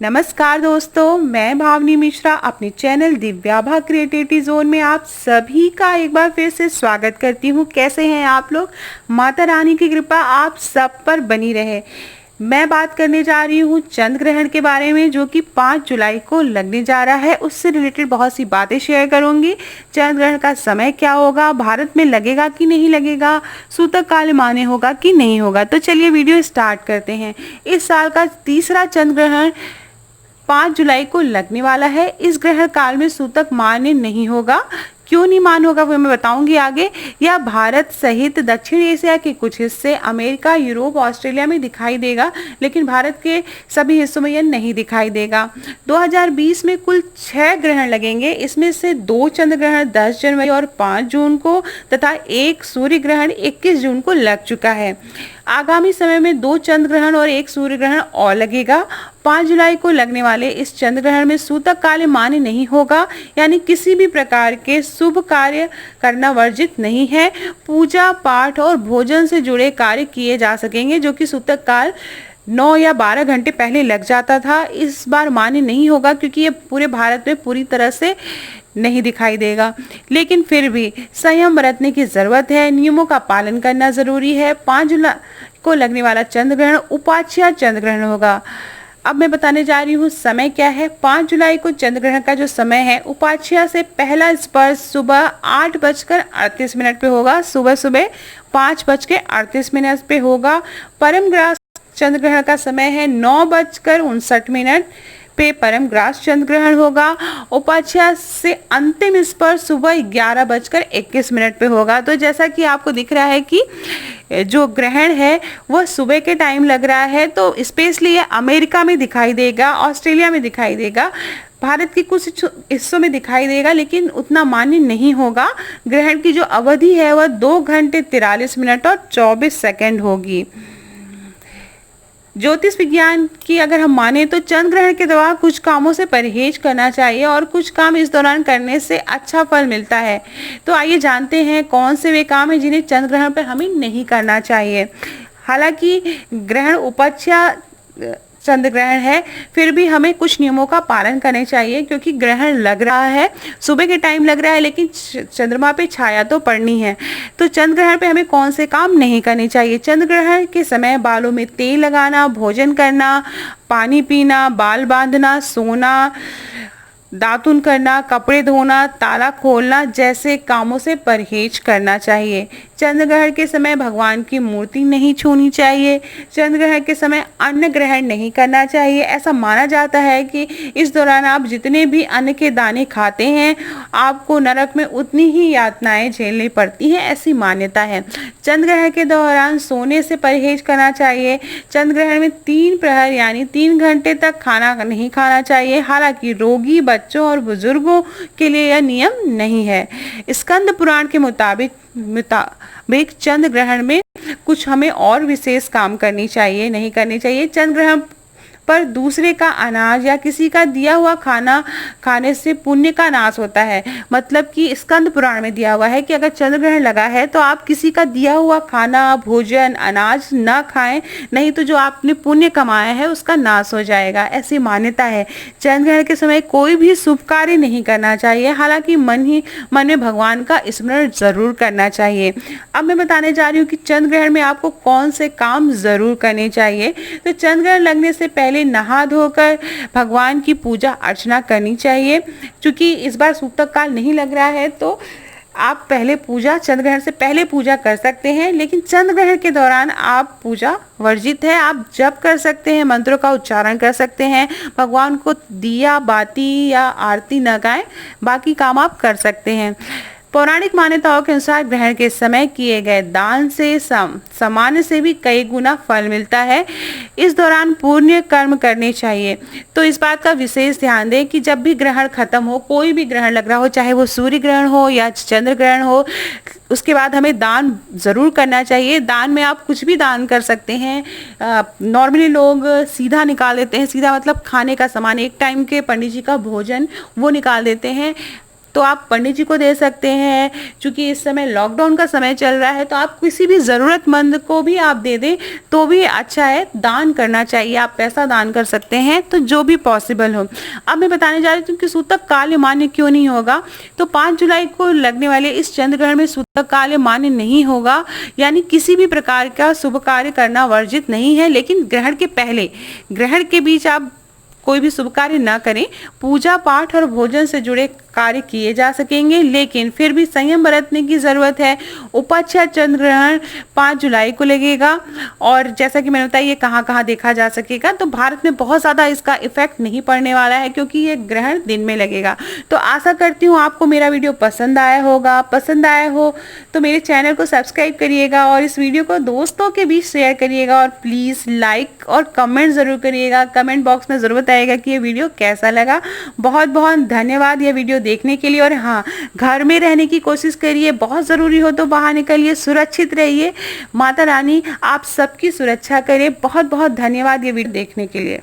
नमस्कार दोस्तों, मैं भावनी मिश्रा अपने चैनल दिव्याभा क्रिएटिविटी जोन में आप सभी का एक बार फिर से स्वागत करती हूँ। कैसे हैं आप लोग? माता रानी की कृपा आप सब पर बनी रहे। मैं बात करने जा रही हूँ चंद्र ग्रहण के बारे में, जो कि 5 जुलाई को लगने जा रहा है। उससे रिलेटेड बहुत सी बातें शेयर करूंगी। चंद्र ग्रहण का समय क्या होगा, भारत में लगेगा कि नहीं लगेगा, सूतक काल मान्य होगा कि नहीं होगा। तो चलिए वीडियो स्टार्ट करते हैं। इस साल का तीसरा चंद्र ग्रहण 5 जुलाई को लगने वाला है। इस ग्रहण काल में सूतक मान्य नहीं होगा। क्यों नहीं मान्य होगा वो मैं बताऊंगी आगे। यह भारत सहित दक्षिण एशिया के कुछ हिस्से, अमेरिका, यूरोप, ऑस्ट्रेलिया में दिखाई देगा, लेकिन भारत के सभी हिस्सों में यह नहीं दिखाई देगा। 2020 में कुल 6 ग्रहण लगेंगे। इसमें से 2 चंद्र ग्रहण 10 जनवरी और 5 जून को तथा 1 सूर्य ग्रहण 21 जून को लग चुका है। आगामी समय में 2 चंद्र ग्रहण और 1 सूर्य ग्रहण और लगेगा। 5 जुलाई को लगने वाले इस चंद्र ग्रहण में सूतक काल मान्य नहीं होगा, यानी किसी भी प्रकार के शुभ कार्य करना वर्जित नहीं है। पूजा पाठ और भोजन से जुड़े कार्य किए जा सकेंगे, जो कि सूतक काल 9 या 12 घंटे पहले लग जाता था। इस बार मान्य नहीं होगा क्योंकि ये पूरे भारत में पूरी तरह से नहीं दिखाई देगा, लेकिन फिर भी संयम बरतने की जरूरत है। नियमों का पालन करना जरूरी है। 5 जुलाई को लगने वाला चंद्र ग्रहण उपाच्या चंद्र ग्रहण होगा। अब मैं बताने जा रही हूँ समय क्या है। 5 जुलाई को चंद्र ग्रहण का जो समय है, उपाच्या से पहला स्पर्श सुबह 8:38 पे होगा। सुबह 5:38 पे होगा। परम ग्रास चंद्र ग्रहण का समय है 9:59 पे परम ग्रास चंद्र ग्रहण होगा। उपाच्या से अंतिम स्पर्श सुबह 11:21 पे होगा। तो जैसा कि आपको दिख रहा है कि जो ग्रहण है वह सुबह के टाइम लग रहा है, तो स्पेशली ये अमेरिका में दिखाई देगा, ऑस्ट्रेलिया में दिखाई देगा, भारत के कुछ हिस्सों में दिखाई देगा, लेकिन उतना मान्य नहीं होगा। ग्रहण की जो अवधि है वह 2 घंटे 43 मिनट और 24 सेकंड होगी। ज्योतिष विज्ञान की अगर हम माने तो चंद्र ग्रहण के दौरान कुछ कामों से परहेज करना चाहिए और कुछ काम इस दौरान करने से अच्छा फल मिलता है। तो आइए जानते हैं कौन से वे काम हैं जिन्हें चंद्र ग्रहण पर हमें नहीं करना चाहिए। हालांकि ग्रहण उपाच्या चंद्र ग्रहण है, फिर भी हमें कुछ नियमों का पालन करना चाहिए, क्योंकि ग्रहण लग रहा है, सुबह के टाइम लग रहा है, लेकिन चंद्रमा पे छाया तो पड़नी है। तो चंद्र ग्रहण पे हमें कौन से काम नहीं करने चाहिए। चंद्र ग्रहण के समय बालों में तेल लगाना, भोजन करना, पानी पीना, बाल बांधना, सोना, दातुन करना, कपड़े धोना, ताला खोलना जैसे कामों से परहेज करना चाहिए। चंद्र ग्रहण के समय भगवान की मूर्ति नहीं छूनी चाहिए। चंद्र ग्रहण के समय अन्न ग्रहण नहीं करना चाहिए। ऐसा माना जाता है कि इस दौरान आप जितने भी अन्न के दाने खाते हैं, आपको नरक में उतनी ही यातनाएं झेलनी पड़ती हैं, ऐसी मान्यता है। चंद्र ग्रहण के दौरान सोने से परहेज करना चाहिए। चंद्र ग्रहण में 3 प्रहर यानी 3 घंटे तक खाना नहीं खाना चाहिए। हालांकि रोगी, बच्चों और बुजुर्गों के लिए यह नियम नहीं है। स्कंद पुराण के मुताबिक चंद्र ग्रहण में कुछ हमें और विशेष काम करनी चाहिए, नहीं करनी चाहिए। चंद्र ग्रहण पर दूसरे का अनाज या किसी का दिया हुआ खाना खाने से पुण्य का नाश होता है। मतलब कि स्कंद पुराण में दिया हुआ है कि अगर चंद्र ग्रहण लगा है तो आप किसी का दिया हुआ खाना, भोजन, अनाज न खाएं, नहीं तो जो आपने पुण्य कमाया है उसका नाश हो जाएगा, ऐसी मान्यता है। चंद्र ग्रहण के समय कोई भी शुभ कार्य नहीं करना चाहिए। हालांकि मन में भगवान का स्मरण जरूर करना चाहिए। अब मैं बताने जा रही हूँ कि चंद्र ग्रहण में आपको कौन से काम जरूर करने चाहिए। तो चंद्र ग्रहण लगने से पहले नहा धोकर भगवान की पूजा अर्चना करनी चाहिए। क्योंकि इस बार सूतक काल नहीं लग रहा है, तो आप चंद्र ग्रहण से पहले पूजा कर सकते हैं, लेकिन चंद्र ग्रहण के दौरान आप पूजा वर्जित है। आप जप कर सकते हैं, मंत्रों का उच्चारण कर सकते हैं, भगवान को दिया बाती या आरती न गाएं, बाकी काम आप कर सकते हैं। पौराणिक मान्यताओं के अनुसार ग्रहण के समय किए गए दान से सामान्य से भी कई गुना फल मिलता है। इस दौरान पुण्य कर्म करने चाहिए। तो इस बात का विशेष ध्यान दें कि जब भी ग्रहण खत्म हो, कोई भी ग्रहण लग रहा हो, चाहे वो सूर्य ग्रहण हो या चंद्र ग्रहण हो, उसके बाद हमें दान जरूर करना चाहिए। दान में आप कुछ भी दान कर सकते हैं। नॉर्मली लोग सीधा निकाल देते हैं, सीधा मतलब खाने का सामान, एक टाइम के पंडित जी का भोजन वो निकाल देते हैं। तो आप पंडित जी को दे सकते हैं। क्योंकि इस समय लॉकडाउन का समय चल रहा है, तो आप किसी भी ज़रूरतमंद को भी आप दे दें तो भी अच्छा है। दान करना चाहिए, आप पैसा दान कर सकते हैं, तो जो भी पॉसिबल हो। अब मैं बताने जा रही हूँ कि सूतक काल मान्य क्यों नहीं होगा। तो 5 जुलाई को लगने वाले इस चंद्र ग्रहण में सूतक काल मान्य नहीं होगा, यानी किसी भी प्रकार का शुभ कार्य करना वर्जित नहीं है। लेकिन ग्रहण के पहले, ग्रहण के बीच आप कोई भी शुभ कार्य ना करें। पूजा पाठ और भोजन से जुड़े कार्य किए जा सकेंगे, लेकिन फिर भी संयम बरतने की जरूरत है। उपाच्छाद चंद्र ग्रहण 5 जुलाई को लगेगा, और जैसा कि मैंने बताया ये कहाँ कहाँ देखा जा सकेगा। तो भारत में बहुत ज़्यादा इसका इफेक्ट नहीं पड़ने वाला है, क्योंकि ये ग्रहण दिन में लगेगा। तो आशा करती हूँ आपको मेरा वीडियो पसंद आया होगा। पसंद आया हो तो मेरे चैनल को सब्सक्राइब करिएगा और इस वीडियो को दोस्तों के बीच शेयर करिएगा, और प्लीज़ लाइक और कमेंट ज़रूर करिएगा। कमेंट बॉक्स में ज़रूर बताइएगा कि ये वीडियो कैसा लगा। बहुत बहुत धन्यवाद ये वीडियो देखने के लिए। और हाँ, घर में रहने की कोशिश करिए, बहुत ज़रूरी हो तो बाहर निकलिए, सुरक्षित रहिए। माता रानी आप सबकी सुरक्षा करे। बहुत बहुत धन्यवाद ये वीडियो देखने के लिए।